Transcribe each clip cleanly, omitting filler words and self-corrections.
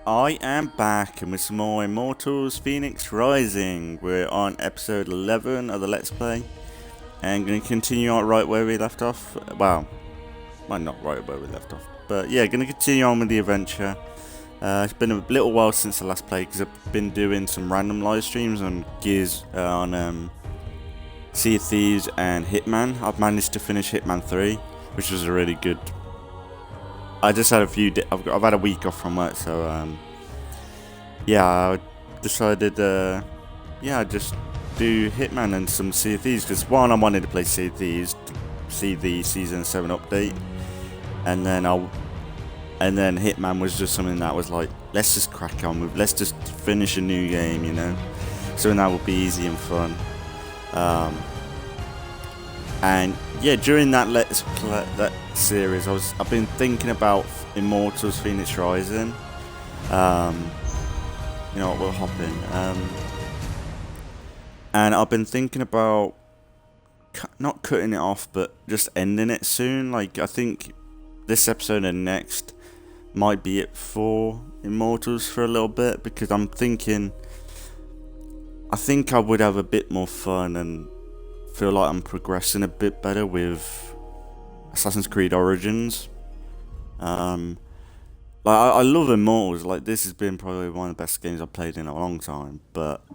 I am back and with some more Immortals Fenyx Rising. We're on episode 11 of the Let's Play and going to continue on right where we left off. Well, not right where we left off, but yeah, going to continue on with the adventure. It's been a little while since the last play because I've been doing some random live streams on Gears, on Sea of Thieves and Hitman. I've managed to finish Hitman 3, which was a really good. I just had I've had a week off from work, so yeah, I decided I'd just do Hitman and some Sea of Thieves because one, I wanted to play Sea of Thieves, see the season 7 update, and then Hitman was just something that was like, let's just crack on with, let's just finish a new game, you know, something that would be easy and fun. And yeah, during that that series, I've been thinking about Immortals Fenyx Rising. You know what, we'll hop in. And I've been thinking about not cutting it off, but just ending it soon. Like, I think this episode and next might be it for Immortals for a little bit, because I'm thinking, I think I would have a bit more fun and feel like I'm progressing a bit better with Assassin's Creed Origins. Like, I love Immortals. Like, this has been probably one of the best games I've played in a long time. But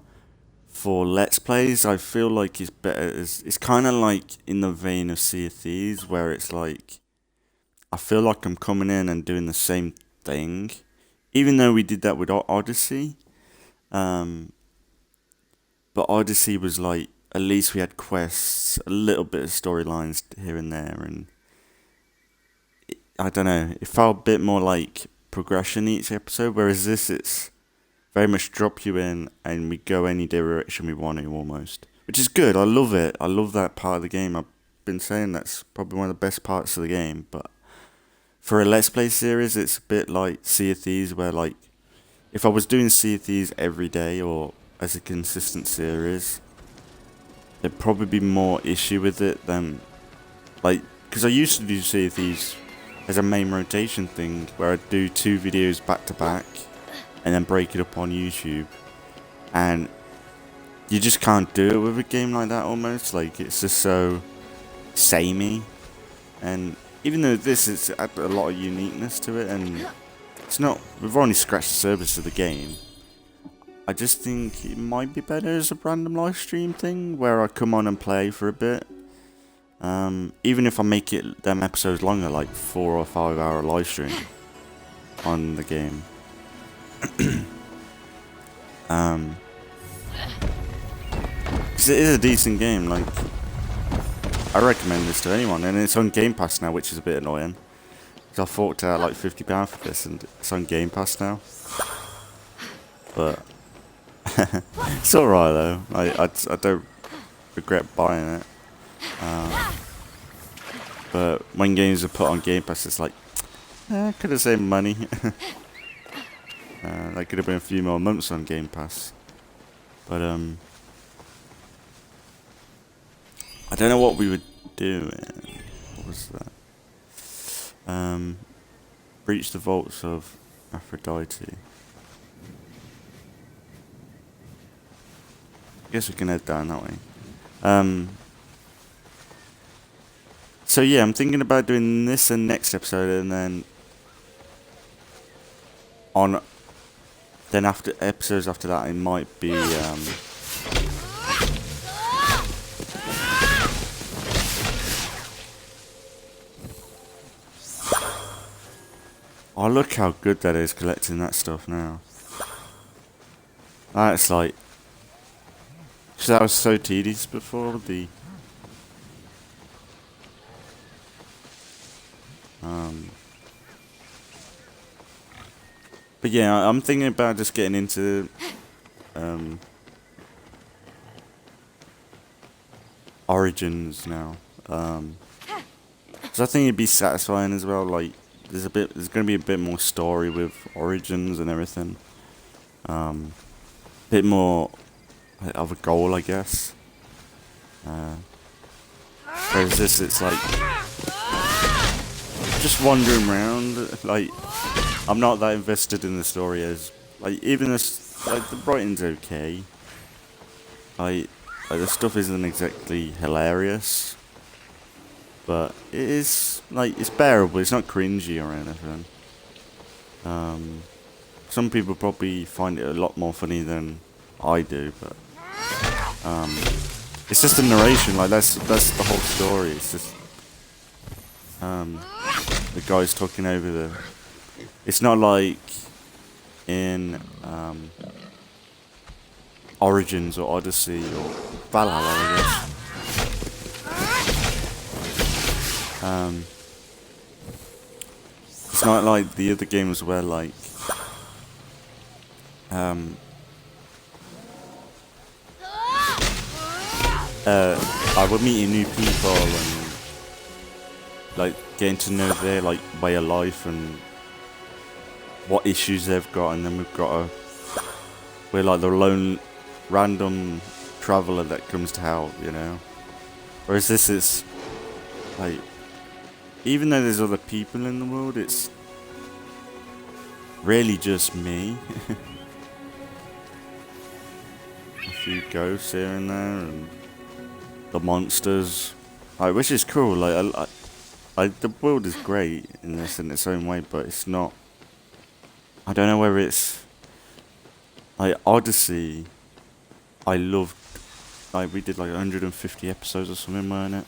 for Let's Plays, I feel like it's better. It's kind of like in the vein of Sea of Thieves, where it's like, I feel like I'm coming in and doing the same thing, even though we did that with Odyssey. But Odyssey was like, at least we had quests, a little bit of storylines here and there, and I don't know, it felt a bit more like progression each episode, whereas this, it's very much drop you in and we go any direction we want to almost, which is good. I love it. I love that part of the game. I've been saying that's probably one of the best parts of the game, but for a Let's Play series, it's a bit like Sea of Thieves, where like, if I was doing Sea of Thieves every day or as a consistent series, there'd probably be more issue with it than, like, because I used to do Sea of Thieves as a main rotation thing, where I'd do 2 videos back to back and then break it up on YouTube, and you just can't do it with a game like that almost. Like, it's just so samey, and even though this is had a lot of uniqueness to it, and it's not, we've only scratched the surface of the game, I just think it might be better as a random live stream thing where I come on and play for a bit. Even if I make it them episodes longer, like 4 or 5 hour live stream on the game. Cause it is a decent game. Like, I recommend this to anyone, and it's on Game Pass now, which is a bit annoying. Cause I forked out like £50 for this, and it's on Game Pass now. But it's alright though. I don't regret buying it. But when games are put on Game Pass, it's like, I could have saved money. That could have been a few more months on Game Pass. But I don't know what we were doing. What was that? Breach the vaults of Aphrodite. I guess we can head down that way. So yeah, I'm thinking about doing this and next episode, and then after episodes after that, it might be oh, look how good that is, collecting that stuff now. That's like, because that was so tedious before, but yeah, I'm thinking about just getting into Origins now, because I think it'd be satisfying as well. Like, there's going to be a bit more story with Origins and everything, bit more of a goal, I guess. Whereas this, it's like just wandering around. Like, I'm not that invested in the story as like even this like the writing's okay. Like the stuff isn't exactly hilarious, but it is like it's bearable. It's not cringy or anything. Some people probably find it a lot more funny than I do, but it's just the narration. Like that's the whole story. It's just the guy's talking over the. It's not like in Origins or Odyssey or Valhalla, I guess. It's not like the other games where like I would meeting new people and like getting to know their like way of life and what issues they've got, and then we're like the lone random traveller that comes to help, you know. Whereas this is like, even though there's other people in the world, it's really just me. A few ghosts here and there, and the monsters, like, which is cool. Like, the world is great in this in its own way, but it's not. I don't know whether it's like Odyssey. I loved. Like we did like 150 episodes or something, weren't it?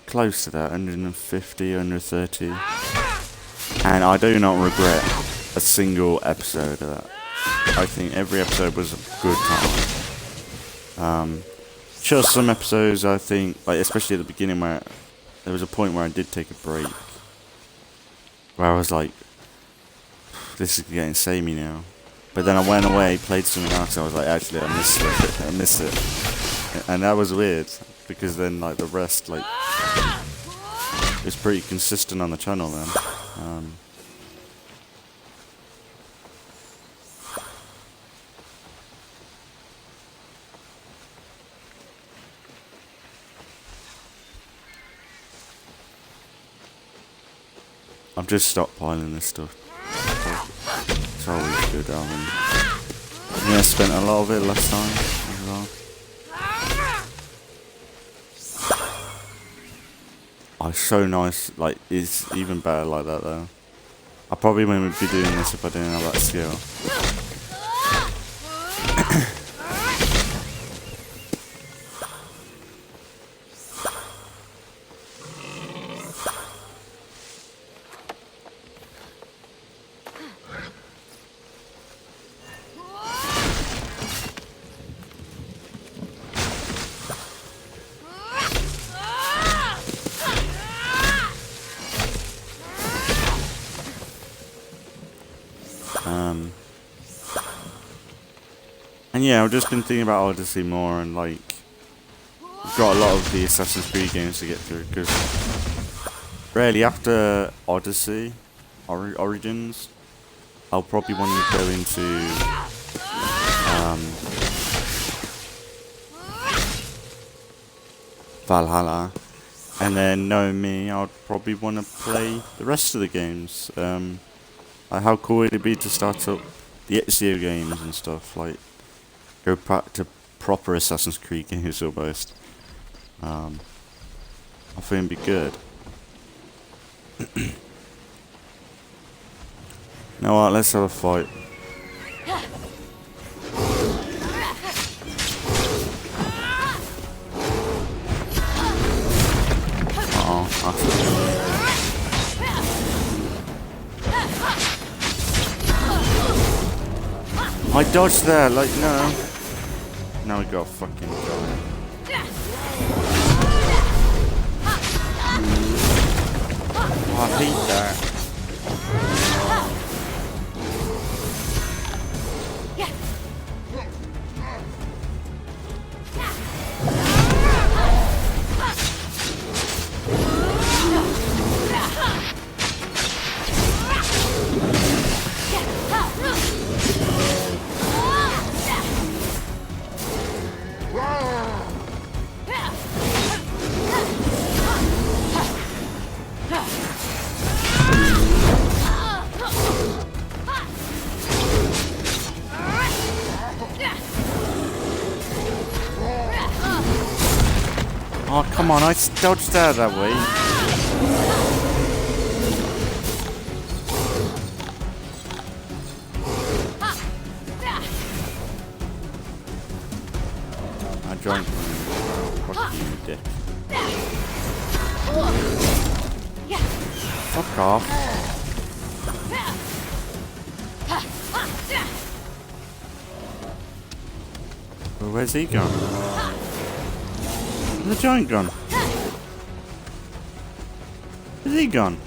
Close to that, 150, 130. And I do not regret a single episode of that. I think every episode was a good time. Sure, some episodes I think, like especially at the beginning, where there was a point where I did take a break, where I was like, this is getting samey now. But then I went away, played something else, and I was like, actually, I missed it. And that was weird, because then like the rest, like, it's pretty consistent on the channel then. I'm just stockpiling this stuff. It's always good, yeah, I spent a lot of it last time as well. Oh, it's so nice. Like, it's even better like that though. I probably wouldn't be doing this if I didn't have that skill. And yeah, I've just been thinking about Odyssey more, and like, I've got a lot of the Assassin's Creed games to get through, because really after Odyssey, Origins, I'll probably want to go into Valhalla, and then knowing me, I'd probably want to play the rest of the games. Like how cool would it be to start up the Ezio games and stuff, like go back to proper Assassin's Creed games almost. I think it'd be good. You know what, let's have a fight. I dodged there, like, no. Now we got fucking going. Oh, I hate that. Oh, come on, I dodged out of that way. I joined. Fuck you, dick. Fuck off. Well, where's he gone? Where's the giant gone? Where's he gone?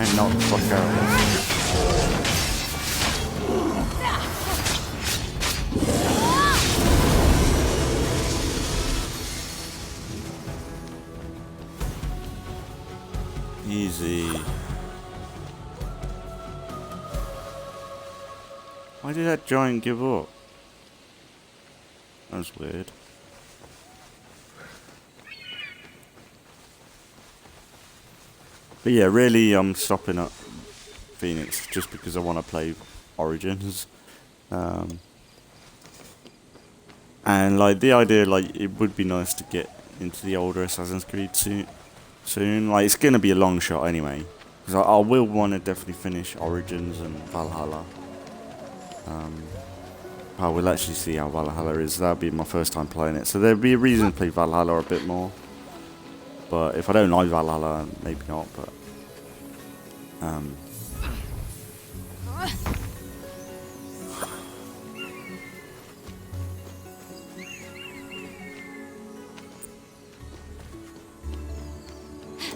And knock the fuck out of it. Easy. Why did that giant give up? That was weird. But yeah, really I'm stopping at Phoenix just because I want to play Origins. And like the idea, like it would be nice to get into the older Assassin's Creed soon. Like it's gonna be a long shot anyway, because I will want to definitely finish Origins and Valhalla. I will actually see how Valhalla is. That'll be my first time playing it, so there'll be a reason to play Valhalla a bit more. But if I don't like Valhalla, maybe not. But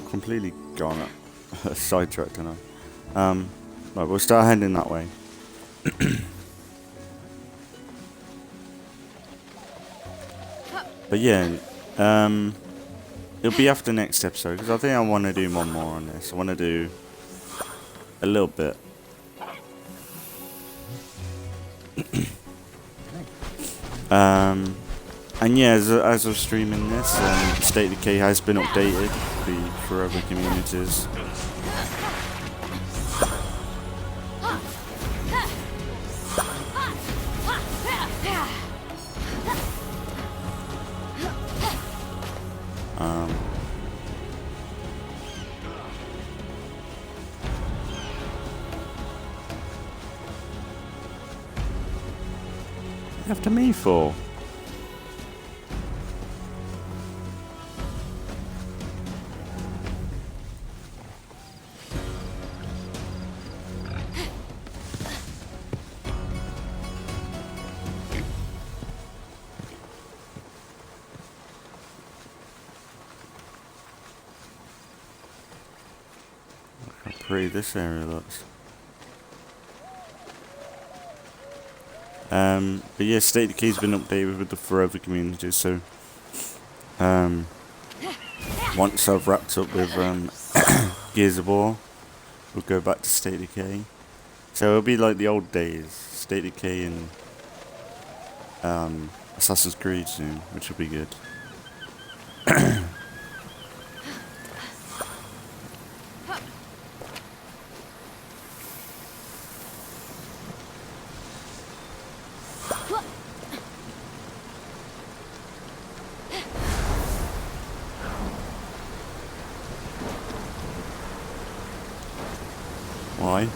completely gone up, sidetracked, and right, we'll start heading that way. But yeah, it'll be after next episode because I think I want to do one more on this. I want to do a little bit. And yeah, as of streaming this, State of Decay has been updated for other communities. After me for? Look how pretty this area looks. But yeah, State of Decay's been updated with the Forever communities, so once I've wrapped up with Gears of War, we'll go back to State of Decay. So it'll be like the old days, State of Decay and Assassin's Creed soon, which will be good. Why?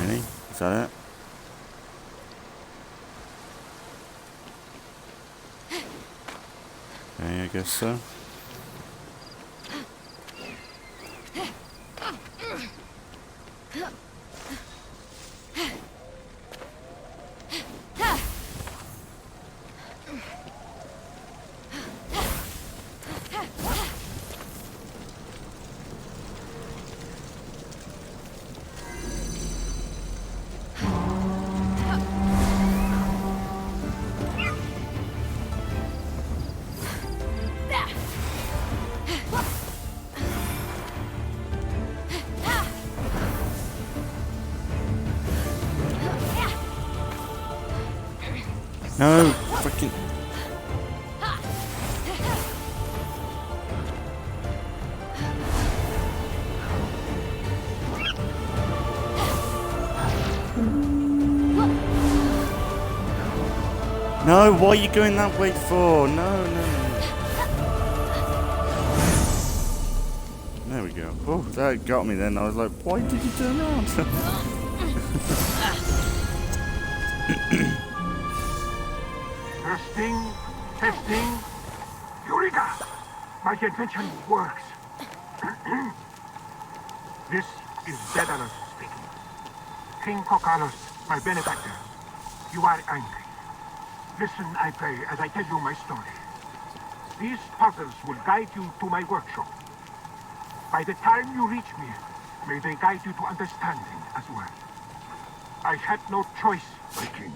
Really? Is that it? Okay, I guess so. No, fucking. No, why are you going that way for? No, no, no. There we go. Oh, that got me then. I was like, why did you turn around? Testing. Eureka! My invention works. This is Daedalus speaking. King Kokalos, my benefactor. You are angry. Listen, I pray, as I tell you my story. These puzzles will guide you to my workshop. By the time you reach me, may they guide you to understanding as well. I had no choice, my king.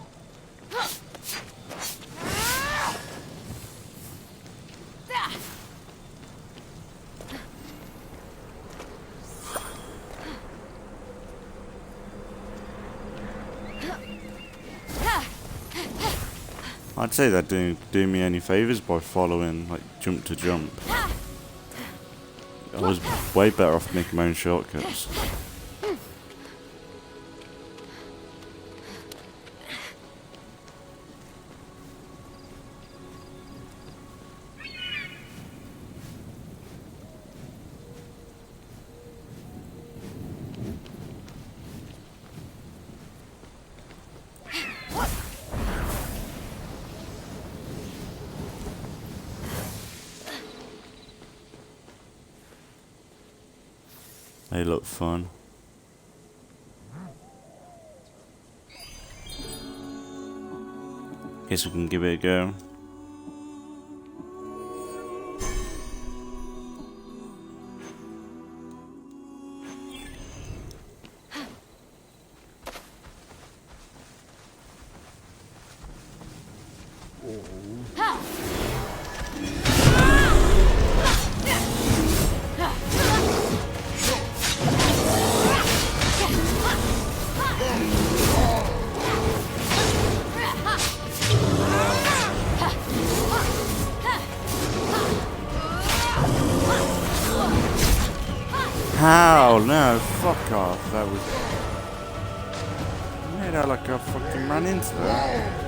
I'd say that didn't do me any favours by following, like, jump to jump. I was way better off making my own shortcuts. They look fun. Guess we can give it a go. How? No, fuck off. That was... I made out like I fucking ran into that.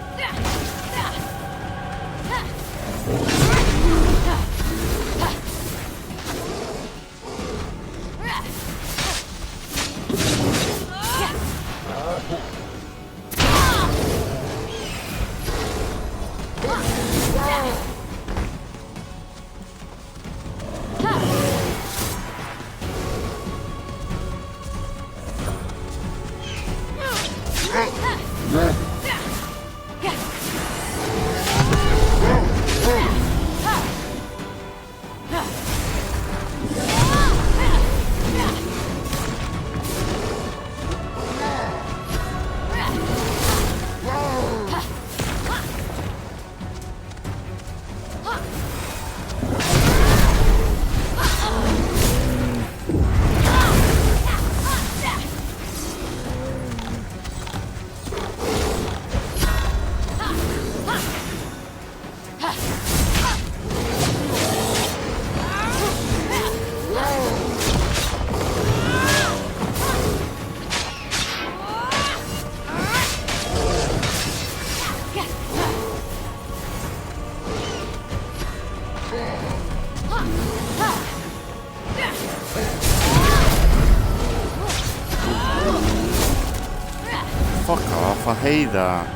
Fuck off, I hate that.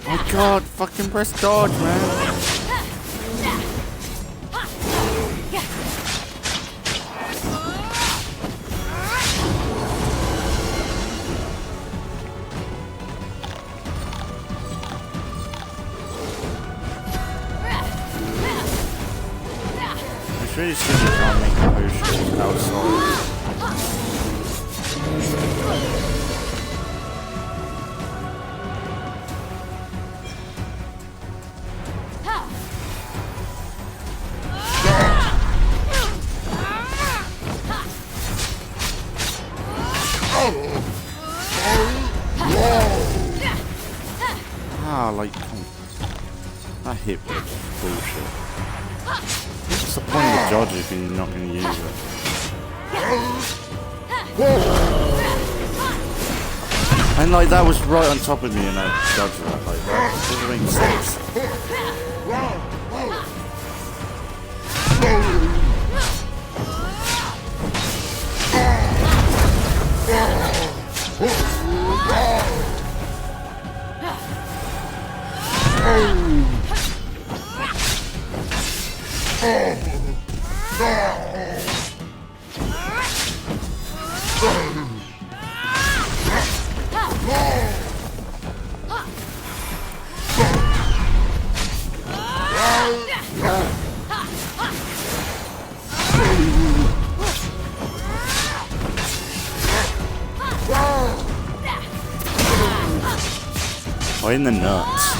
Oh god, fucking press dodge, man. It's really silly you can't make potions outside. What's the point of dodge if you're not going to use it? And like that was right on top of me and I dodged that like that. Doesn't make sense. Oh, in the nuts.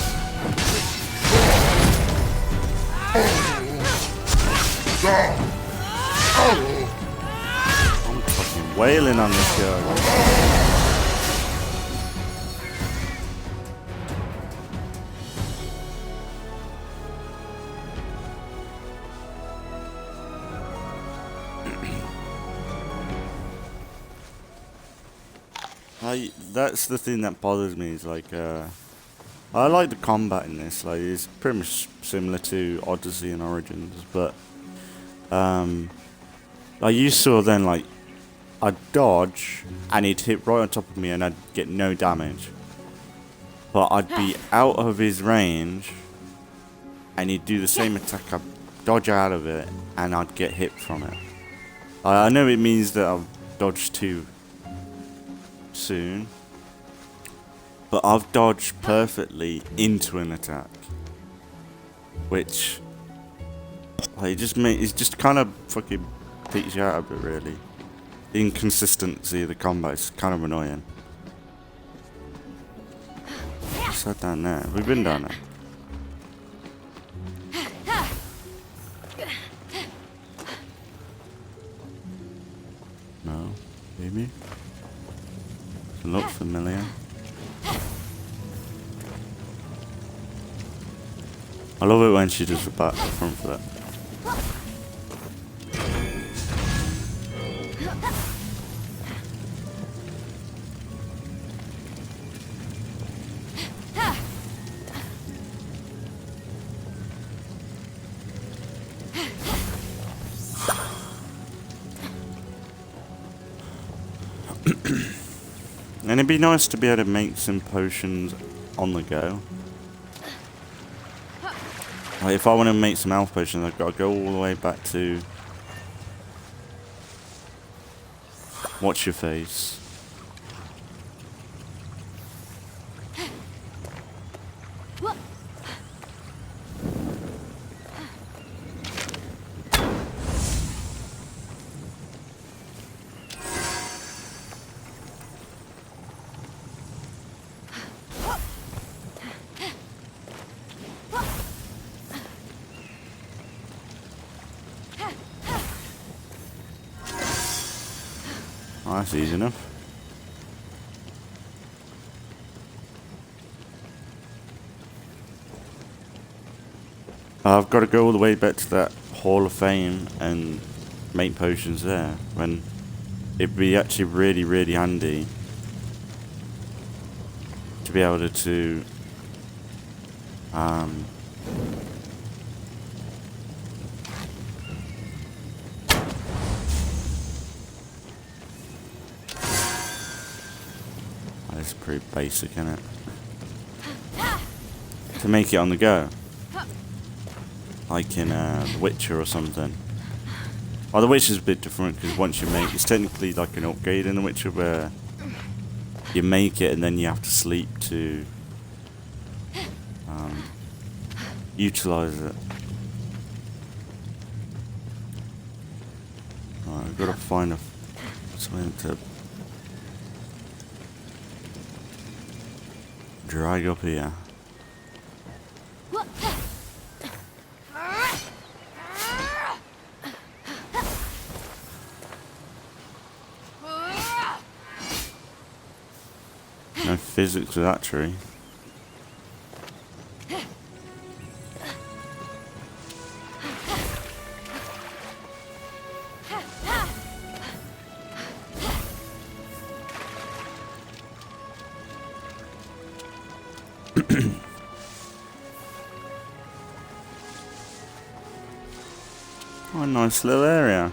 I'm fucking wailing on this guy. That's the thing that bothers me is like, I like the combat in this, like it's pretty much similar to Odyssey and Origins, but like you saw then, like I'd dodge and he'd hit right on top of me and I'd get no damage, but I'd be out of his range and he'd do the same attack, I'd dodge out of it and I'd get hit from it. I know it means that I've dodged too soon, but I've dodged perfectly into an attack, which like it just kind of fucking takes you out a bit really. The inconsistency of the combat is kind of annoying. What's that down there? We've been down there. No, maybe. It looks familiar. I love it when she does the back front flip. And it'd be nice to be able to make some potions on the go. Like if I want to make some health potions, I've got to go all the way back to what's your face. Oh, that's easy enough. I've got to go all the way back to that Hall of Fame and make potions there, when it'd be actually really, really handy to be able to it's pretty basic, isn't it? To make it on the go. Like in The Witcher or something. Well, The Witcher's a bit different because once you make it's technically like an upgrade in The Witcher where you make it and then you have to sleep to utilize it. Alright, I've got to find something to drag up here. No physics with that tree. Oh, a nice little area.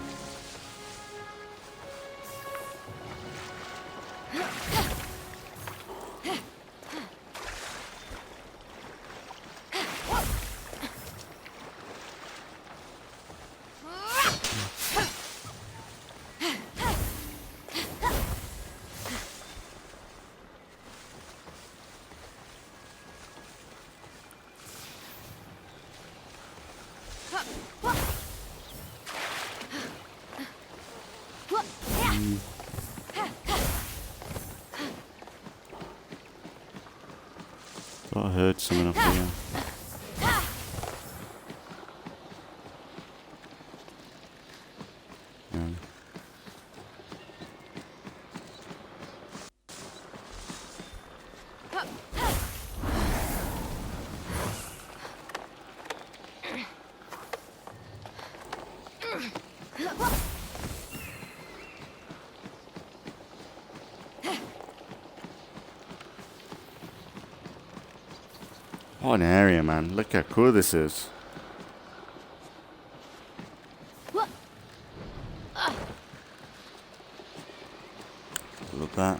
Thought I heard something up here. Yeah. What an area, man. Look how cool this is. Love that.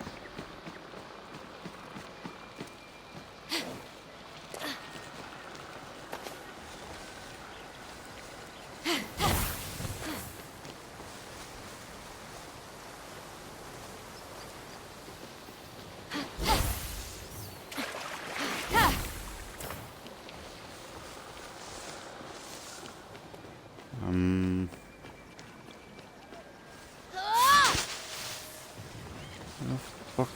Oh, fuck.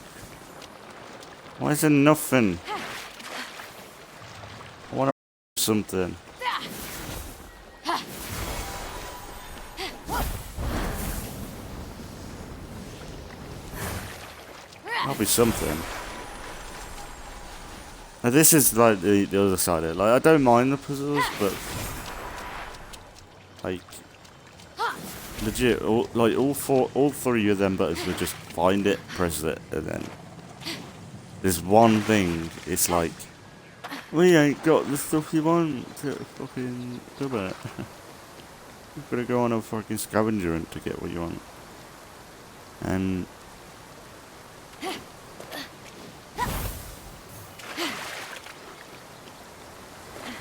Why is there nothing? I want to something. That'll be something. Now this is like the other side of it. Like, I don't mind the puzzles, but like legit, all three of them buttons would just find it, press it, and then there's one thing. It's like, we ain't got the stuff you want to fucking do it. You've got to go on a fucking scavenger hunt to get what you want. And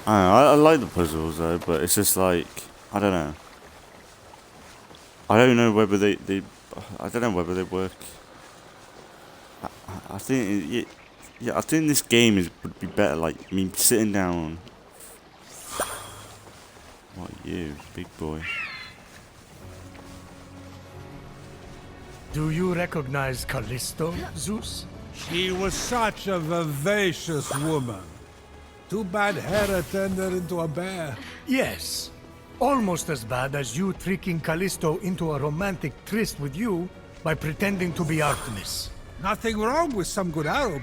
I like the puzzles though, but it's just like, I don't know. I don't know whether they I don't know whether they work. I think I think this game would be better. Like, I mean, sitting down. What are you, big boy? Do you recognize Callisto, Zeus? She was such a vivacious woman. Too bad Hera turned her into a bear. Yes. Almost as bad as you tricking Callisto into a romantic tryst with you by pretending to be Artemis. Nothing wrong with some good arrow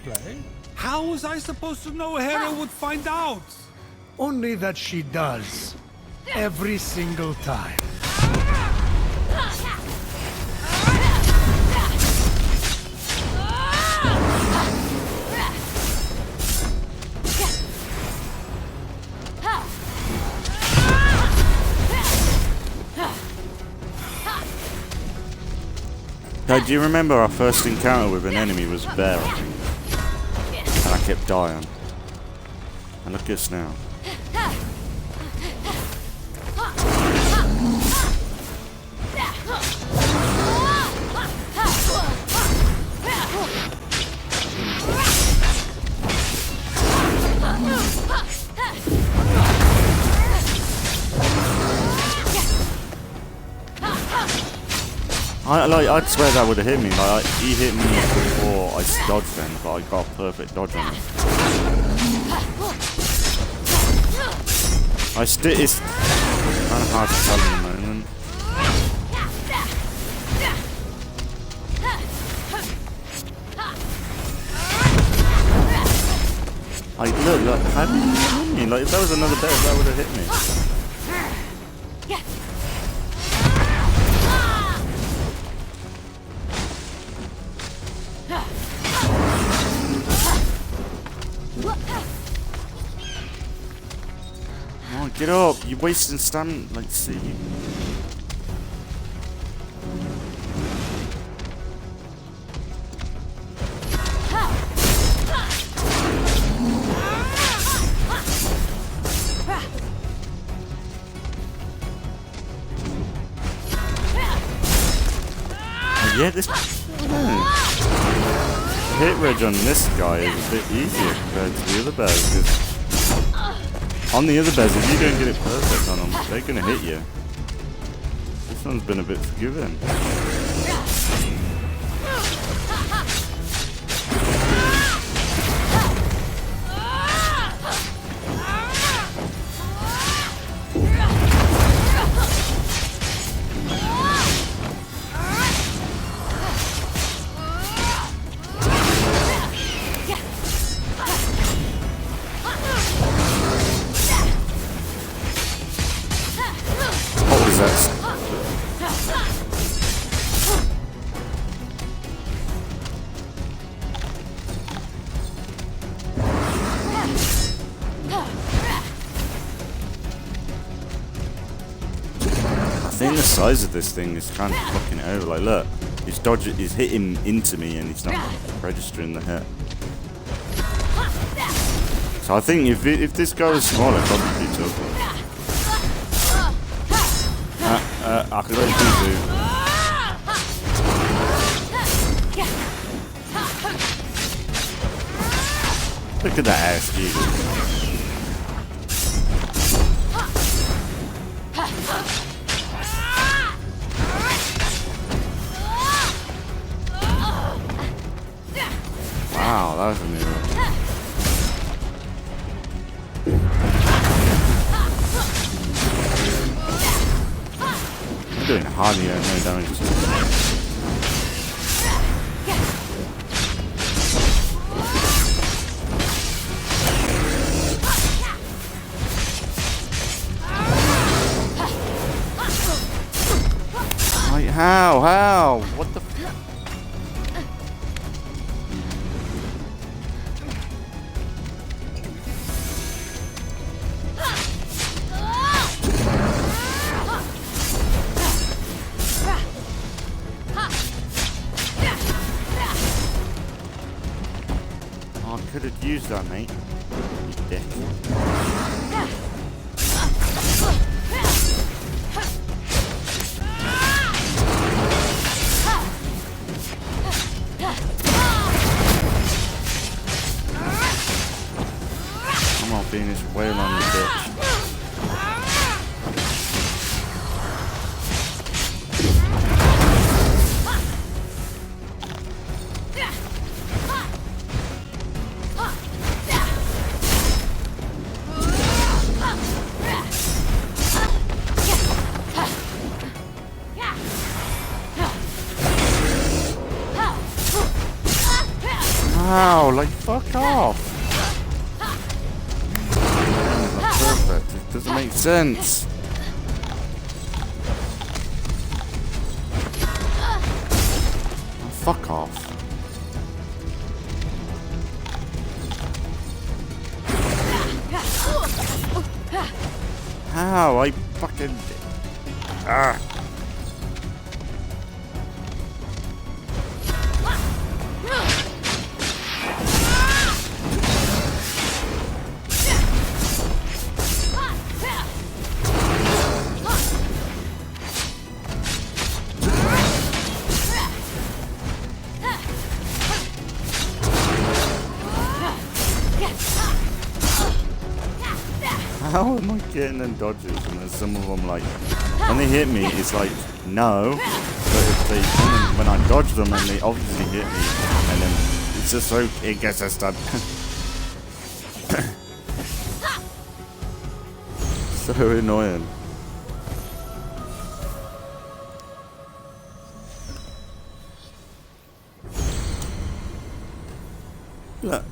play. How was I supposed to know Hera would find out? Only that she does. Every single time. Now, do you remember our first encounter with an enemy was a bear, I think? And I kept dying. And look at us now. I'd swear that would have hit me. Like, he hit me before I dodged him, but I got a perfect dodge on him. It's kind of hard to tell in the moment. Like, look, how did he hit me? Like, if that was another bear, that would have hit me. Come on, get up. You're wasting stamina. Like, see you. Yeah, this hit reg on this guy is a bit easier compared to the other bears. Because on the other bears, if you don't get it perfect on them, they're gonna hit you. This one's been a bit forgiving. I think the size of this thing is kind of fucking over. Like, look, he's hitting into me and he's not registering the hit. So I think if this guy was smaller, it'd probably be tougher. I could let you do. Look at that ass, dude. Wow, that was a new one. I'm doing hardly no damage. Like, how? What the f- Oh, I could have used that, mate. You dick. Come on, Venus, wail on the bitch. Wow, like fuck off. Not perfect. It doesn't make sense. Oh, fuck off. How? I fucking... Ah. How am I getting them dodges? And there's some of them like, when they hit me, it's like, no. But if they, when I dodge them and they obviously hit me, and then it's just so, it gets us done. So annoying. Look.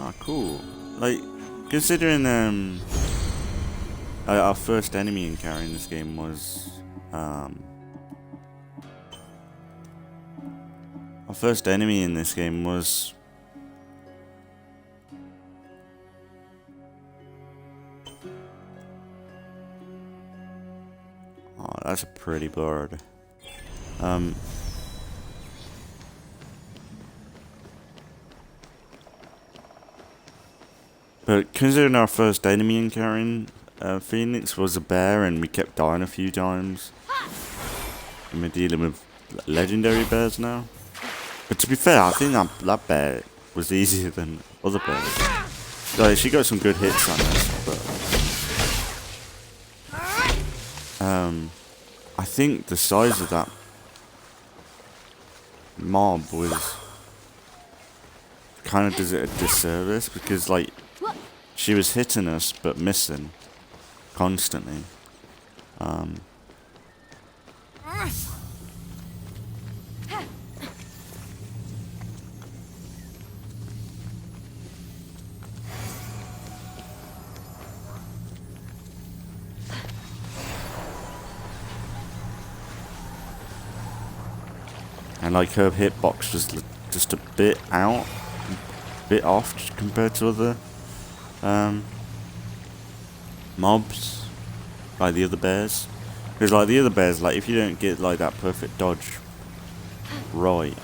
Ah, cool. Like, considering our first enemy encounter in this game was our first enemy in this game was Oh, that's a pretty bird. But considering our first enemy encountering Phoenix was a bear, and we kept dying a few times, and we're dealing with legendary bears now. But to be fair, I think that bear was easier than other bears. Like, she got some good hits on us, but I think the size of that mob was kind of does it a disservice, because like she was hitting us but missing constantly. And like her hitbox was just a bit off compared to other mobs, like the other bears. Because like the other bears, like if you don't get like that perfect dodge right,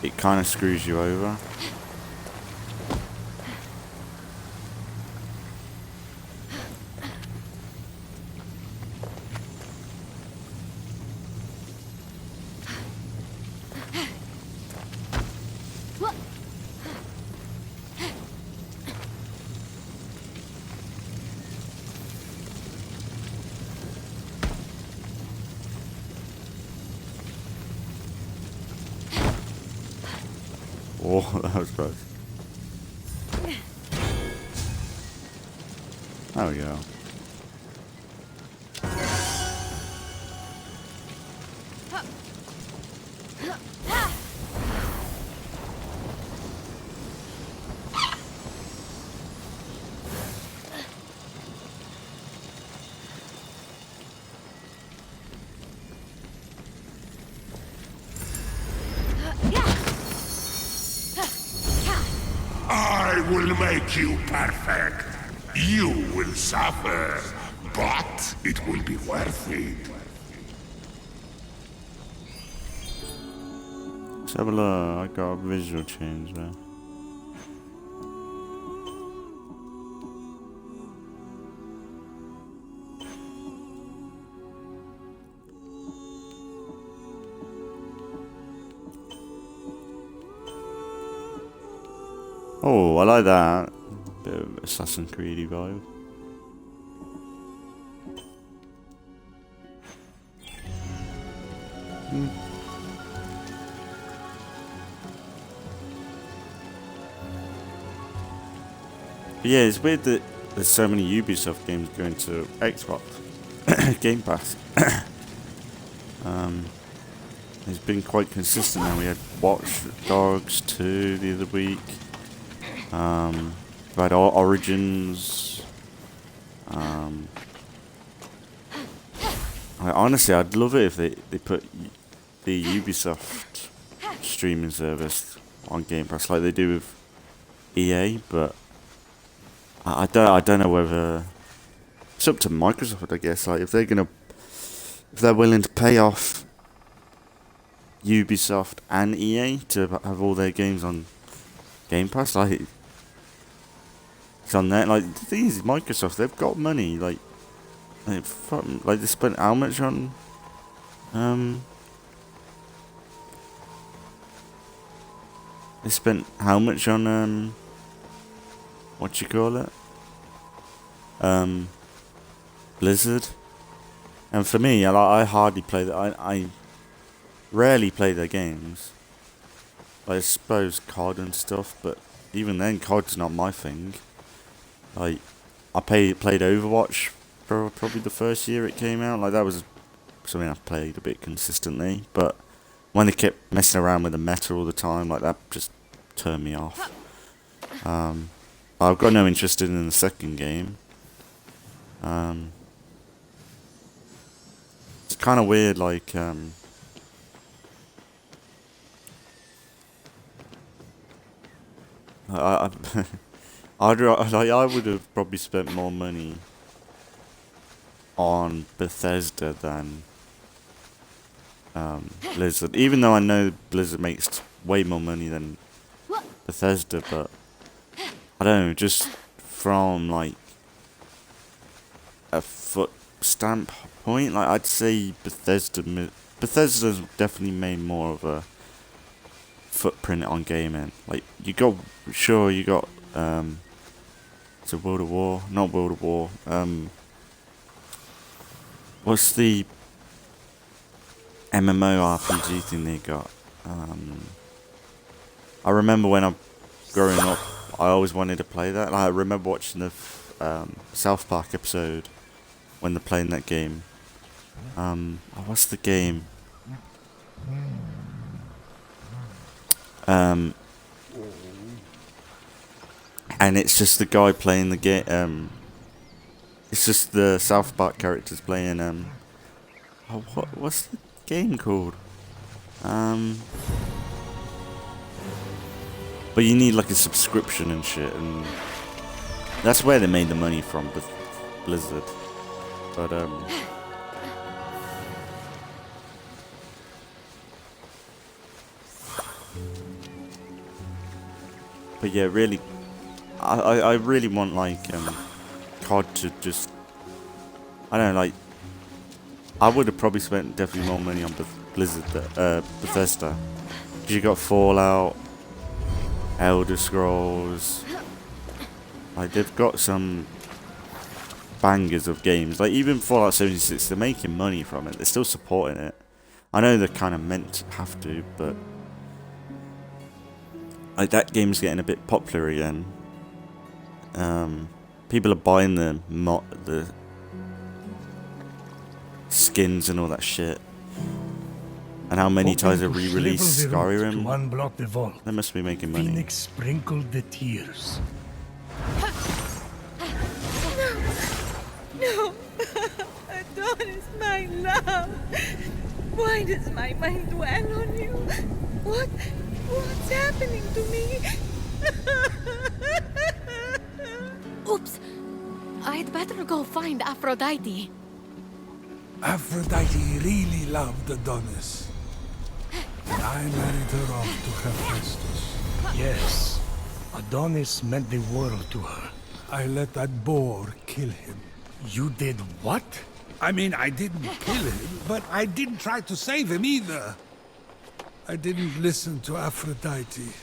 it kind of screws you over. Oh, that was close. There we go. I will make you perfect. You will suffer, but it will be worth it. Let's have a look. I got a visual change there. Oh, I like that. Bit of Assassin's Creed vibe. But yeah, it's weird that there's so many Ubisoft games going to Xbox Game Pass. It's been quite consistent now. We had Watch Dogs 2 the other week. We had Origins. Honestly, I'd love it if they put the Ubisoft streaming service on Game Pass like they do with EA, but I don't know whether it's up to Microsoft, I guess. Like if they're willing to pay off Ubisoft and EA to have all their games on Game Pass, like it's on there. Like the thing is, Microsoft, they've got money. Like they spent how much on they spent how much on what you call it, Blizzard. And for me, I hardly play that. I rarely play their games. I suppose COD and stuff, but even then, COD's not my thing. Like, I played Overwatch for probably the first year it came out. Like, that was something I played a bit consistently. But when they kept messing around with the meta all the time, like, that just turned me off. I've got no interest in the second game. It's kind of weird, like, I would have probably spent more money on Bethesda than Blizzard. Even though I know Blizzard makes way more money than Bethesda, but I don't know, just from like a foot stamp point, like I'd say Bethesda's definitely made more of a footprint on gaming. Like you got it's a World of War, not World of War. What's the MMORPG thing they got? I remember when I'm growing up, I always wanted to play that. Like, I remember watching the South Park episode when they're playing that game. What's the game? And it's just the guy playing the game. It's just the South Park characters playing. What's the game called? But you need like a subscription and shit, and that's where they made the money from, Blizzard. But yeah, really, I really want like COD to just, I don't know, like I would have probably spent definitely more money on Bethesda. 'Cause you got Fallout, Elder Scrolls. Like they've got some bangers of games. Like even Fallout 76, they're making money from it. They're still supporting it. I know they're kind of meant to have to, but like that game's getting a bit popular again. People are buying the skins and all that shit. And how many times they re-released Skyrim? To unblock the vault, They must be making money. Phoenix sprinkled the tears. No! Adonis, my love! Why does my mind dwell on you? What's happening to me? Oops! I'd better go find Aphrodite. Aphrodite really loved Adonis. I married her off to Hephaestus. Yes, Adonis meant the world to her. I let that boar kill him. You did what? I mean, I didn't kill him, but I didn't try to save him either. I didn't listen to Aphrodite.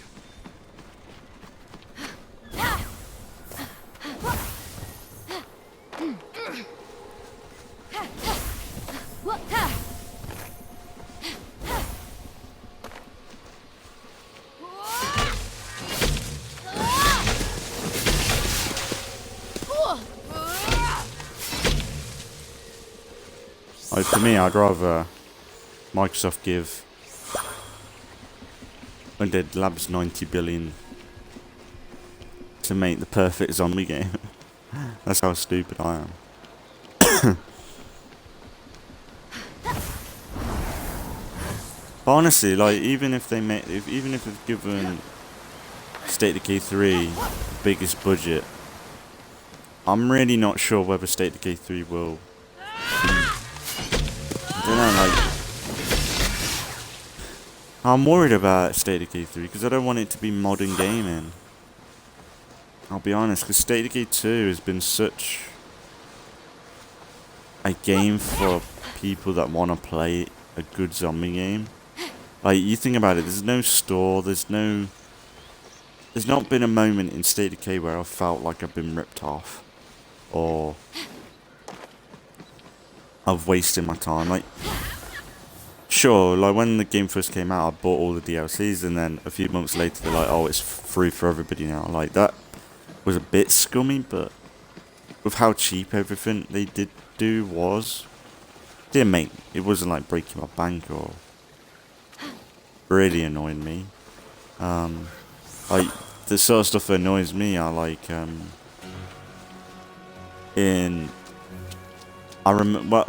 Like for me, I'd rather Microsoft give Undead Labs 90 billion to make the perfect zombie game. That's how stupid I am. But honestly, like even if they've given State of Decay 3 the biggest budget, I'm really not sure whether State of Decay 3 will. I don't know, like I'm worried about State of Decay 3 because I don't want it to be modern gaming. I'll be honest, because State of Decay 2 has been such a game for people that want to play a good zombie game. Like, you think about it, there's no store, there's not been a moment in State of Decay where I felt like I've been ripped off. Or I've wasted my time. Like, sure, like when the game first came out, I bought all the DLCs, and then a few months later they're like, oh, it's free for everybody now. Like, that was a bit scummy, but with how cheap everything they did do was, it wasn't like breaking my bank or really annoying me. Like the sort of stuff that annoys me are like I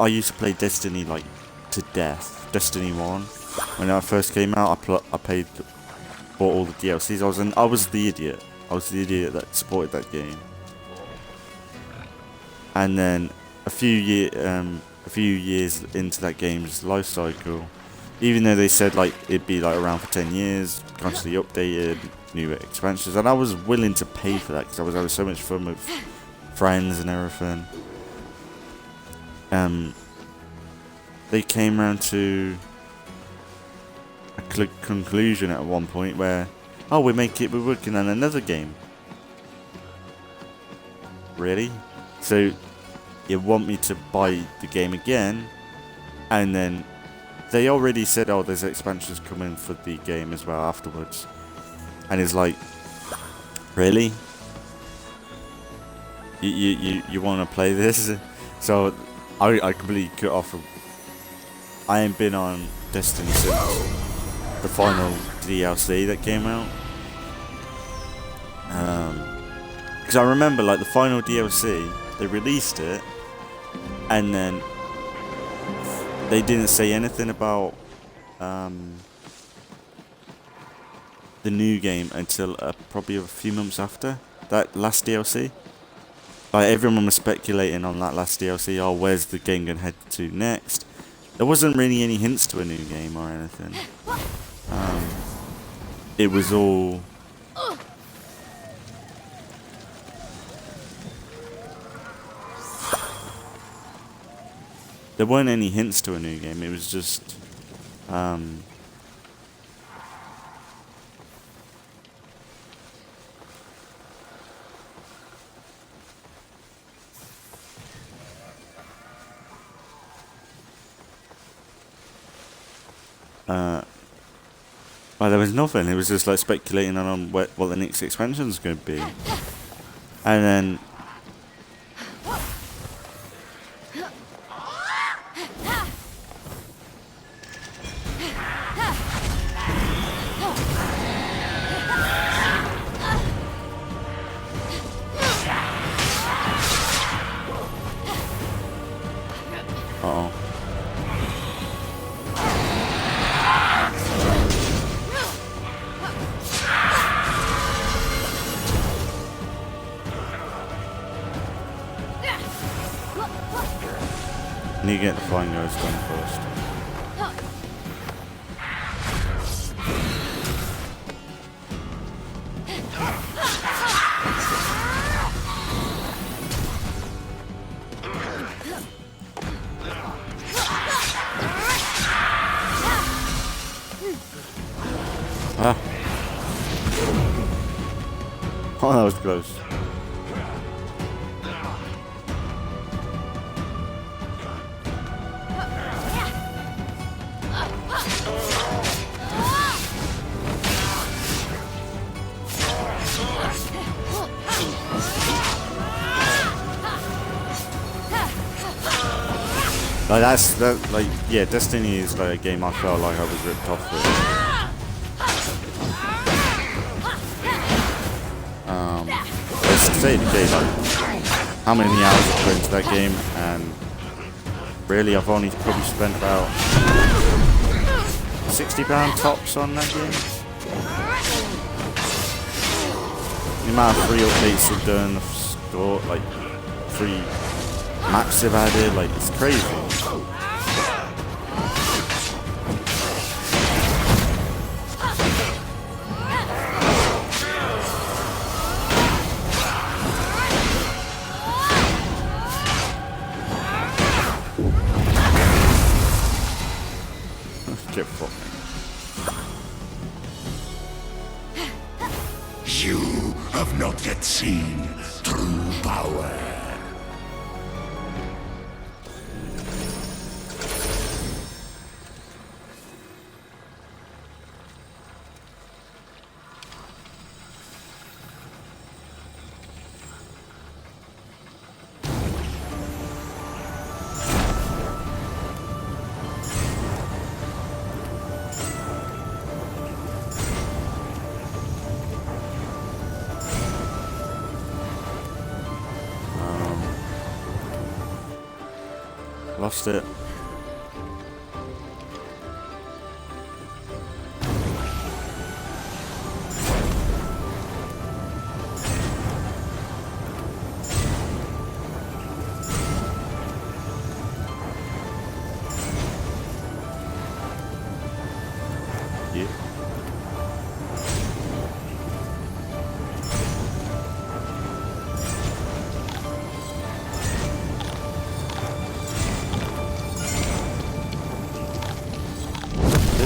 used to play Destiny like to death. Destiny 1 when that first came out, bought all the DLCs. I was the idiot. I was the idiot that supported that game. And then a few years into that game's life cycle, even though they said like it'd be like around for 10 years, constantly updated, new expansions, and I was willing to pay for that because I was having so much fun with friends and everything. They came around to a conclusion at one point where, oh, we're working on another game. Really? So you want me to buy the game again? And then they already said, oh, there's expansions coming for the game as well afterwards. And it's like, really? You want to play this? So I completely cut off. I ain't been on Destiny since the final DLC that came out. Because I remember, like, the final DLC, they released it, and then they didn't say anything about the new game until probably a few months after that last DLC. Like, everyone was speculating on that last DLC, oh, where's the game going to head to next? There wasn't really any hints to a new game or anything. It was all... There weren't any hints to a new game, it was just... well, there was nothing. It was just like speculating on what the next expansion's going to be, and then I need to get the flying guys done first. Ah. Oh, that was close. Like yeah, Destiny is like a game I felt like I was ripped off with. Let's say the game, like, how many hours I've put into that game, and really I've only probably spent about £60 tops on that game. The amount of free updates they've done, the store, like free maps they've added, like it's crazy. Get fucked. You have not yet seen true power. Lost it.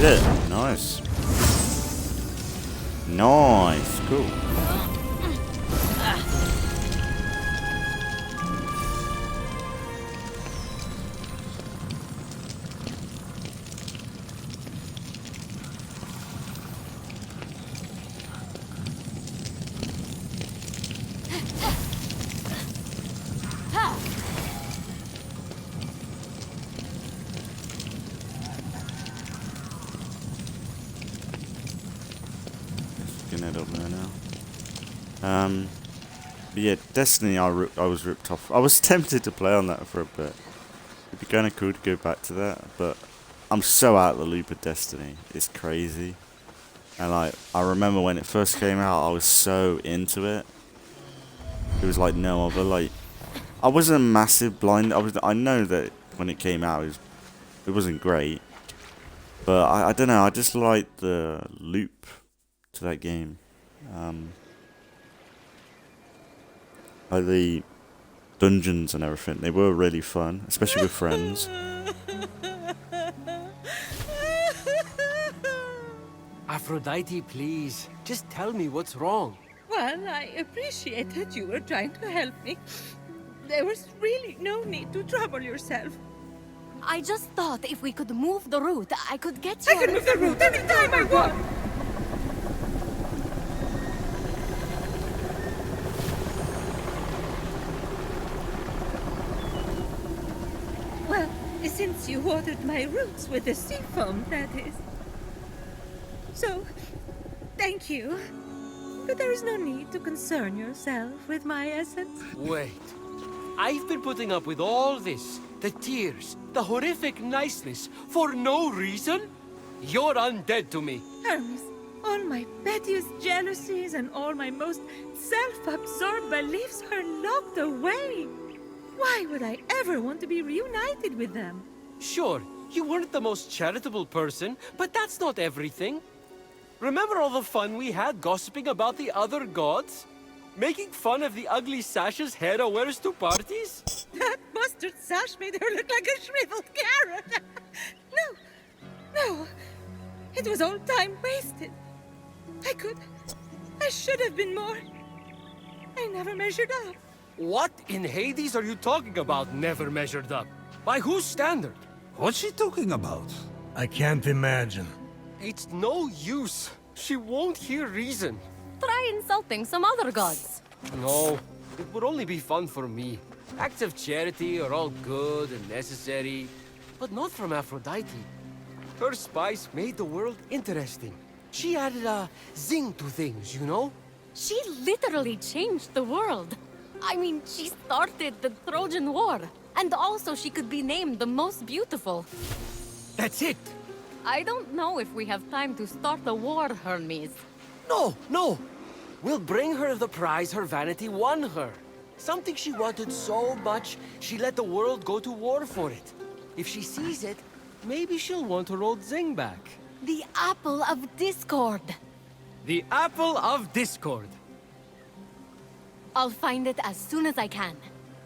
Did it. Nice. Nice. Cool. It up there now. But yeah, Destiny. I was ripped off. I was tempted to play on that for a bit. It'd be kind of cool to go back to that, but I'm so out of the loop of Destiny. It's crazy. And like, I remember when it first came out, I was so into it. It was like no other. Like, I wasn't a massive blind. I know that when it came out, it wasn't great. But I don't know. I just liked the loop to that game. Like the dungeons and everything, they were really fun, especially with friends. Aphrodite, please, just tell me what's wrong. Well, I appreciate that you were trying to help me. There was really no need to trouble yourself. I just thought if we could move the route, I could get you. I can move the route anytime I want! Well, since you watered my roots with the sea foam, that is. So, thank you. But there is no need to concern yourself with my essence. Wait. I've been putting up with all this. The tears, the horrific niceness, for no reason? You're undead to me. Hermes, all my pettiest jealousies and all my most self-absorbed beliefs are locked away. Why would I ever want to be reunited with them? Sure, you weren't the most charitable person, but that's not everything. Remember all the fun we had gossiping about the other gods? Making fun of the ugly sashes Hera wears to parties? That mustard sash made her look like a shriveled carrot. No. It was all time wasted. I should have been more. I never measured up. What in Hades are you talking about, never measured up? By whose standard? What's she talking about? I can't imagine. It's no use. She won't hear reason. Try insulting some other gods. No, it would only be fun for me. Acts of charity are all good and necessary, but not from Aphrodite. Her spice made the world interesting. She added a zing to things, you know? She literally changed the world. I mean, she started the Trojan War. And also she could be named the most beautiful. That's it! I don't know if we have time to start a war, Hermes. No! We'll bring her the prize her vanity won her. Something she wanted so much, she let the world go to war for it. If she sees it, maybe she'll want her old zing back. The Apple of Discord. The Apple of Discord. I'll find it as soon as I can.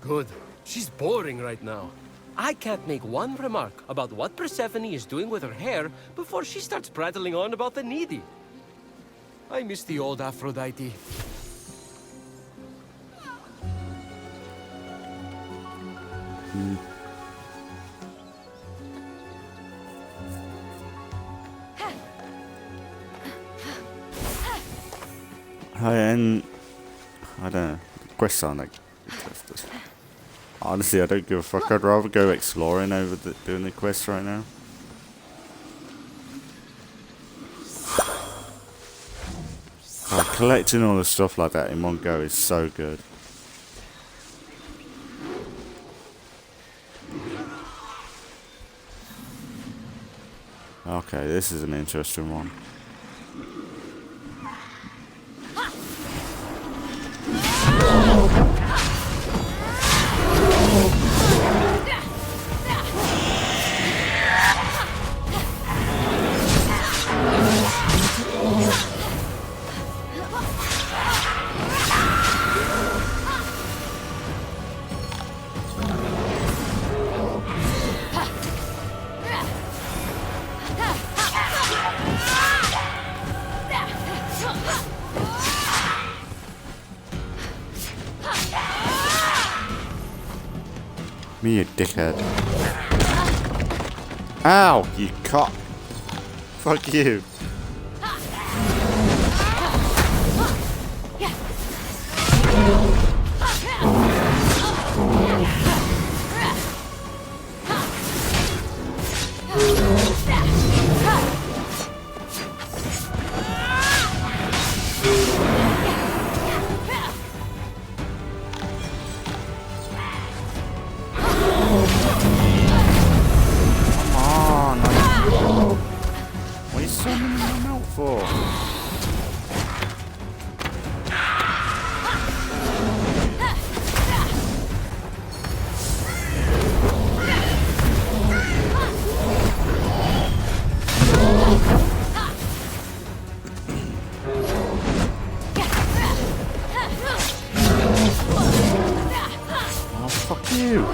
Good. She's boring right now. I can't make one remark about what Persephone is doing with her hair before she starts prattling on about the needy. I miss the old Aphrodite. And I don't know. Quests aren't like interested. Honestly, I don't give a fuck. I'd rather go exploring over doing the quests right now. Collecting all the stuff like that in one go is so good. Okay, this is an interesting one. Me, you dickhead. Ow, you cock. Fuck you. What are you summoning them out for? Oh, fuck you.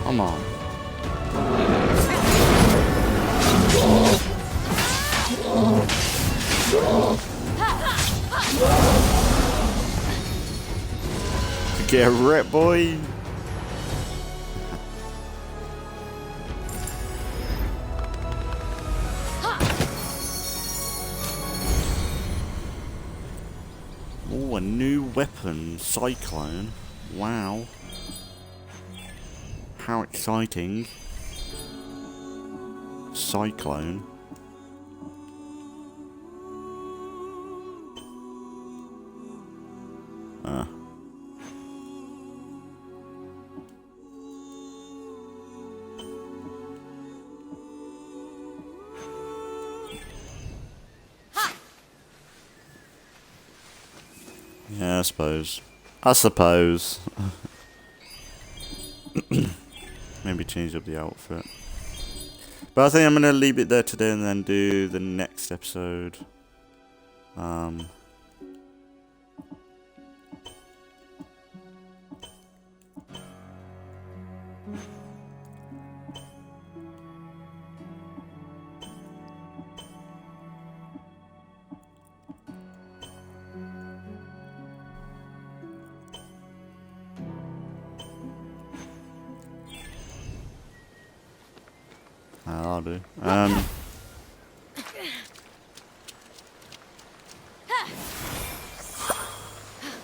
Come on. Get ripped, boy. Oh, a new weapon, Cyclone. Wow. How exciting. Cyclone. Yeah, I suppose. Maybe change up the outfit. But I think I'm going to leave it there today and then do the next episode. I'll do.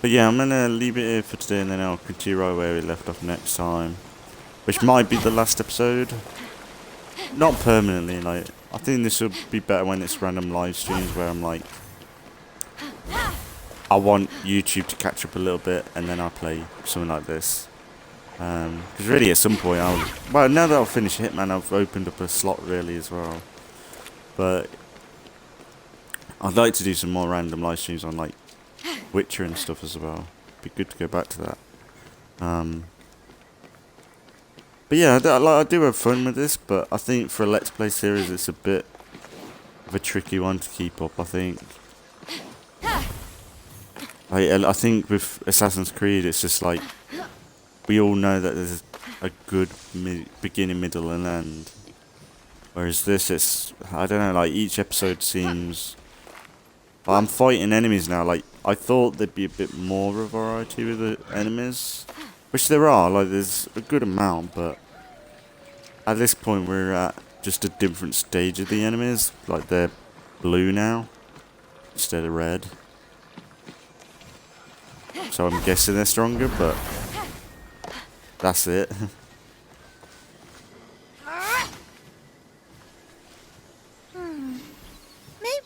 But yeah, I'm gonna leave it here for today, and then I'll continue right where we left off next time, which might be the last episode. Not permanently. Like, I think this will be better when it's random live streams where I'm like, I want YouTube to catch up a little bit, and then I'll play something like this. Because really, at some point, well, now that I've finished Hitman, I've opened up a slot really as well. But I'd like to do some more random live streams on like Witcher and stuff as well. Be good to go back to that. But yeah, I do have fun with this, but I think for a Let's Play series, it's a bit of a tricky one to keep up. I think. I think with Assassin's Creed, it's just like, we all know that there's a good beginning, middle, and end. Whereas this, it's, I don't know, like each episode seems... Like, I'm fighting enemies now, like, I thought there'd be a bit more of a variety with the enemies. Which there are, like, there's a good amount, but... At this point, we're at just a different stage of the enemies. Like, they're blue now, instead of red. So I'm guessing they're stronger, but... That's it.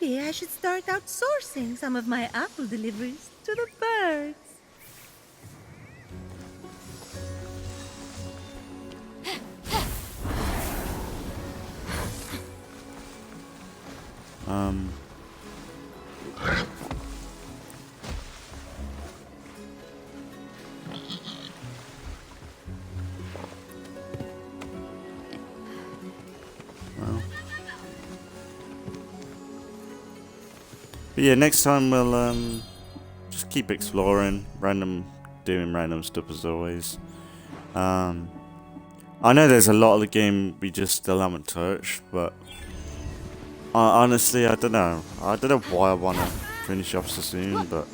Maybe I should start outsourcing some of my apple deliveries to the birds. But yeah, next time we'll just keep exploring, doing random stuff as always. I know there's a lot of the game we just still haven't touched, but honestly, I don't know. I don't know why I want to finish off so soon, but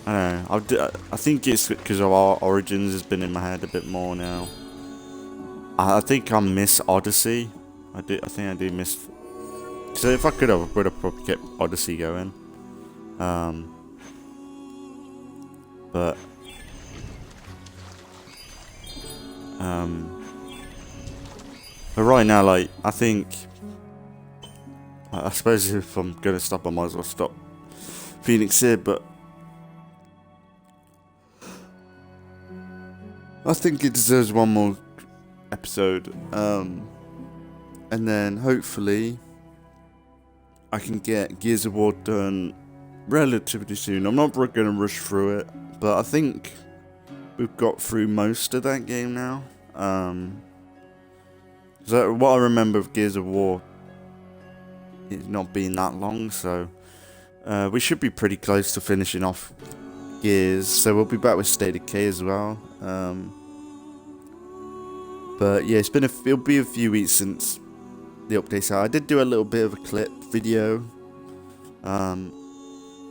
I don't know. I think it's because of our Origins has been in my head a bit more now. I think I miss Odyssey. I think I do miss. So if I could have, I would have probably kept Odyssey going. But right now, like, I think, I suppose if I'm gonna stop, I might as well stop Phoenix here. But I think it deserves one more episode, and then hopefully I can get Gears of War done relatively soon. I'm not going to rush through it, but I think we've got through most of that game now. So what I remember of Gears of War is not being that long, so we should be pretty close to finishing off Gears. So we'll be back with State of Decay as well. But yeah, it'll be a few weeks since the update's out. I did do a little bit of a clip video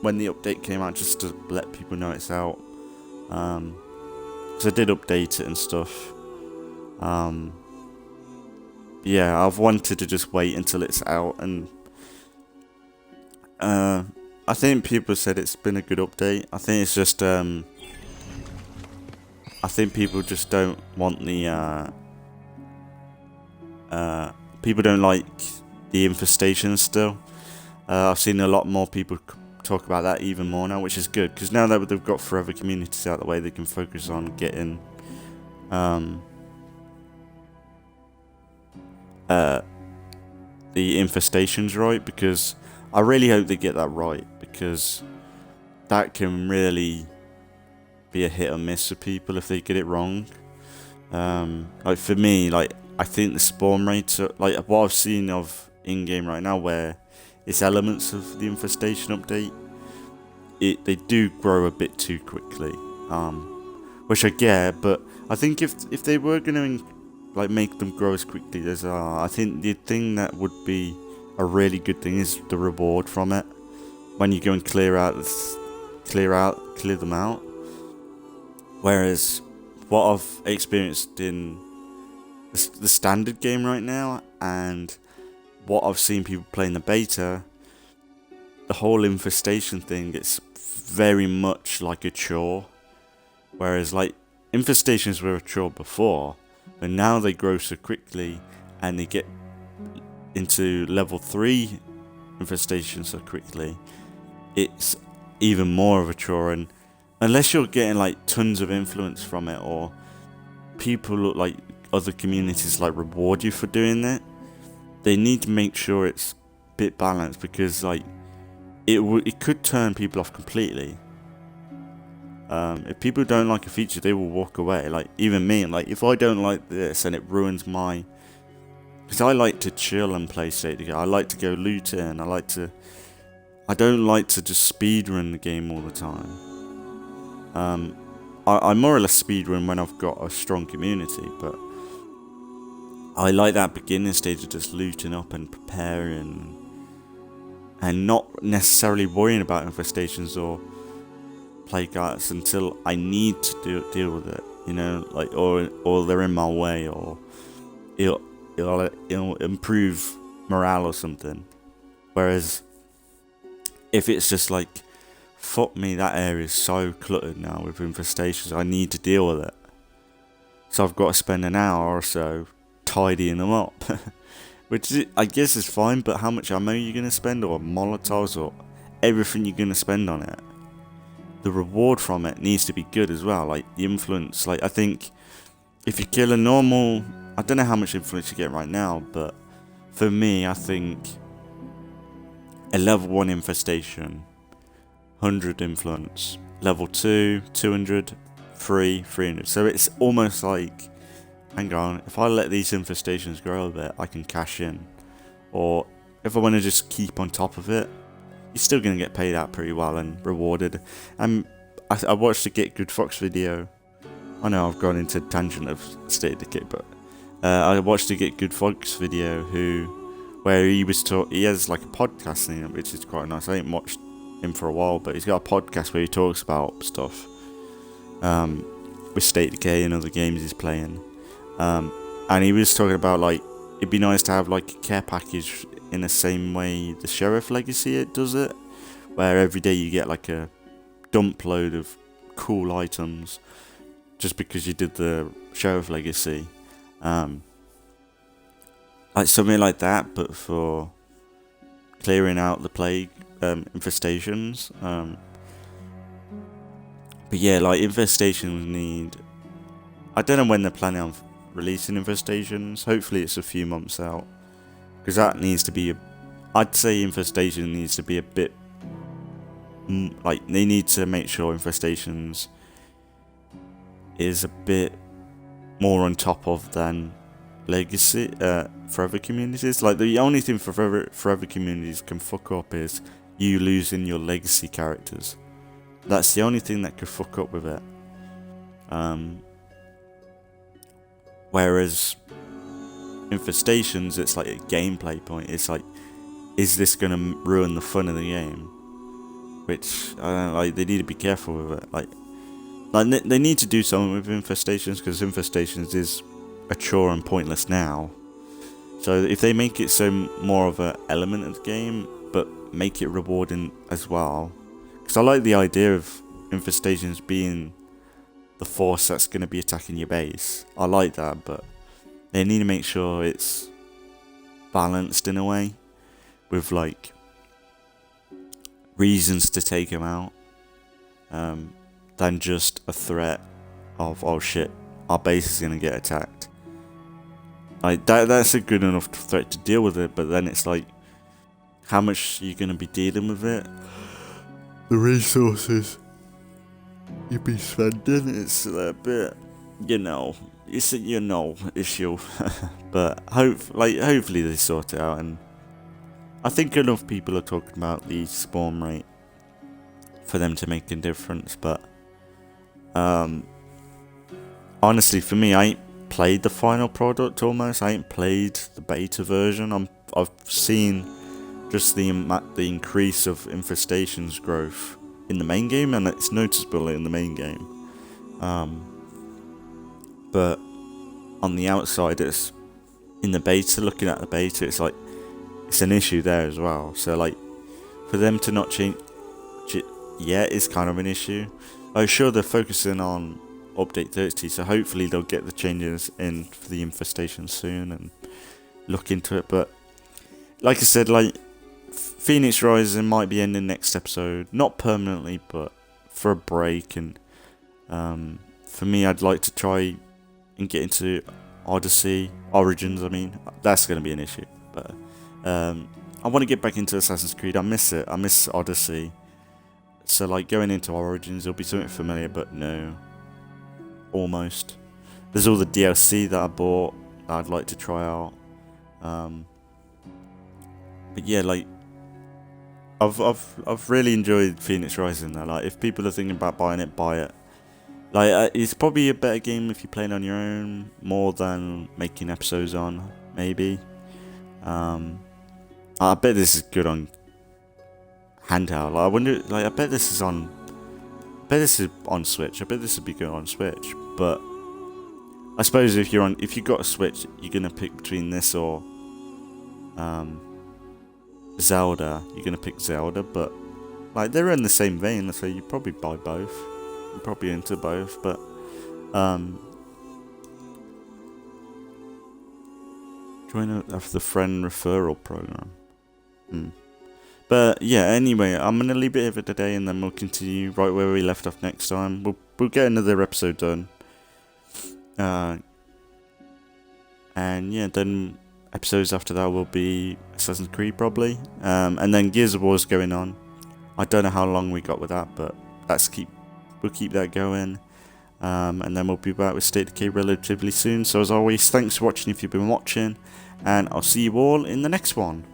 when the update came out, just to let people know it's out. Because I did update it and stuff. Yeah, I've wanted to just wait until it's out, and I think people said it's been a good update. I think it's just I think people just don't want the people don't like the infestation still. I've seen a lot more people talk about that even more now, which is good, because now that they've got Forever Communities out of the way, they can focus on getting the infestations right, because I really hope they get that right, because that can really be a hit or miss for people if they get it wrong. Like for me, like I think the spawn rates are, like what I've seen of in-game right now, where it's elements of the infestation update, they do grow a bit too quickly, which I get, but I think if they were going to like make them grow as quickly as I think the thing that would be a really good thing is the reward from it, when you go and clear them out. Whereas what I've experienced in the standard game right now, and what I've seen people play in the beta, the whole infestation thing, it's very much like a chore. Whereas like infestations were a chore before, but now they grow so quickly and they get into level 3 infestation so quickly, it's even more of a chore. And unless you're getting like tons of influence from it, or people look like other communities like reward you for doing that, they need to make sure it's a bit balanced, because like it could turn people off completely. If people don't like a feature, they will walk away. Like even me, like if I don't like this and it ruins my, because I like to chill and play State of Decay. I like to go looting. I don't like to just speedrun the game all the time. I more or less speedrun when I've got a strong community, but I like that beginning stage of just looting up and preparing, and not necessarily worrying about infestations or plague arts until I need to deal with it, you know, like or they're in my way, or it'll improve morale or something. Whereas if it's just like, fuck me, that area is so cluttered now with infestations, I need to deal with it, so I've got to spend an hour or so tidying them up. which I guess is fine, but how much ammo you're going to spend, or molotovs, or everything you're going to spend on it, the reward from it needs to be good as well. Like the influence, like I think if you kill a normal, I don't know how much influence you get right now, but for me, I think a level 1 infestation, 100 influence, level 2, 200, 300. So it's almost like, hang on, if I let these infestations grow a bit, I can cash in. Or if I want to just keep on top of it, you're still going to get paid out pretty well and rewarded. I watched a Get Good Fox video. I know I've gone into a tangent of State of Decay, but I watched a Get Good Fox video where he has like a podcast thing, which is quite nice. I ain't watched him for a while, but he's got a podcast where he talks about stuff with State of Decay and other games he's playing. And he was talking about like it'd be nice to have like a care package in the same way the Sheriff Legacy does it, where every day you get like a dump load of cool items just because you did the Sheriff Legacy. Like something like that, but for clearing out the plague infestations. But yeah, like infestations need... I don't know when they're planning on releasing infestations. Hopefully it's a few months out, because that needs to be I'd say infestation needs to be a bit like, they need to make sure infestations is a bit more on top of than legacy forever communities. Like the only thing forever communities can fuck up is you losing your legacy characters. That's the only thing that could fuck up with it. Whereas infestations, it's like a gameplay point. It's like, is this gonna ruin the fun of the game? Which I don't know, like, they need to be careful with it. Like they need to do something with infestations, because infestations is a chore and pointless now. So if they make it so more of an element of the game, but make it rewarding as well, because I like the idea of infestations being the force that's going to be attacking your base. I like that, but they need to make sure it's balanced in a way, with like reasons to take them out, than just a threat of, oh shit, our base is going to get attacked. Like that's a good enough threat to deal with it, but then it's like, how much are you going to be dealing with it? The resources you'd be spending, it's a bit, it's a issue. But hopefully they sort it out, and I think enough people are talking about the spawn rate for them to make a difference. But honestly, for me, I ain't played the final product almost. I ain't played the beta version. I've seen just the increase of infestations growth in the main game, and it's noticeable in the main game. But on the outside, it's in the beta. Looking at the beta, it's like it's an issue there as well. So like, for them to not change it yet is kind of an issue. I'm sure they're focusing on update 30, so hopefully they'll get the changes in for the infestation soon and look into it. But like I said, like, Fenyx Rising might be ending next episode, not permanently, but for a break. And for me, I'd like to try and get into Odyssey, Origins. I mean, that's going to be an issue, but I want to get back into Assassin's Creed. I miss it. I miss Odyssey. So like, going into Origins, it'll be something familiar, but no, almost. There's all the DLC that I bought that I'd like to try out. But yeah, like, I've really enjoyed Fenyx Rising though. Like, if people are thinking about buying it, buy it. Like, it's probably a better game if you're playing on your own, more than making episodes on, maybe. I bet this is good on handheld. Like, I wonder, like, I bet this is on Switch. I bet this would be good on Switch. But I suppose if you got a Switch, you're gonna pick between this or Zelda. You're gonna pick Zelda, but like, they're in the same vein, so you probably buy both. You're probably into both, but trying Join the friend referral program. But yeah, anyway, I'm gonna leave it here for today, and then we'll continue right where we left off next time. We'll get another episode done. And yeah, then episodes after that will be Assassin's Creed probably, and then Gears of War's going on. I don't know how long we got with that, but we'll keep that going. And then we'll be back with State of Decay relatively soon. So as always, thanks for watching if you've been watching, and I'll see you all in the next one.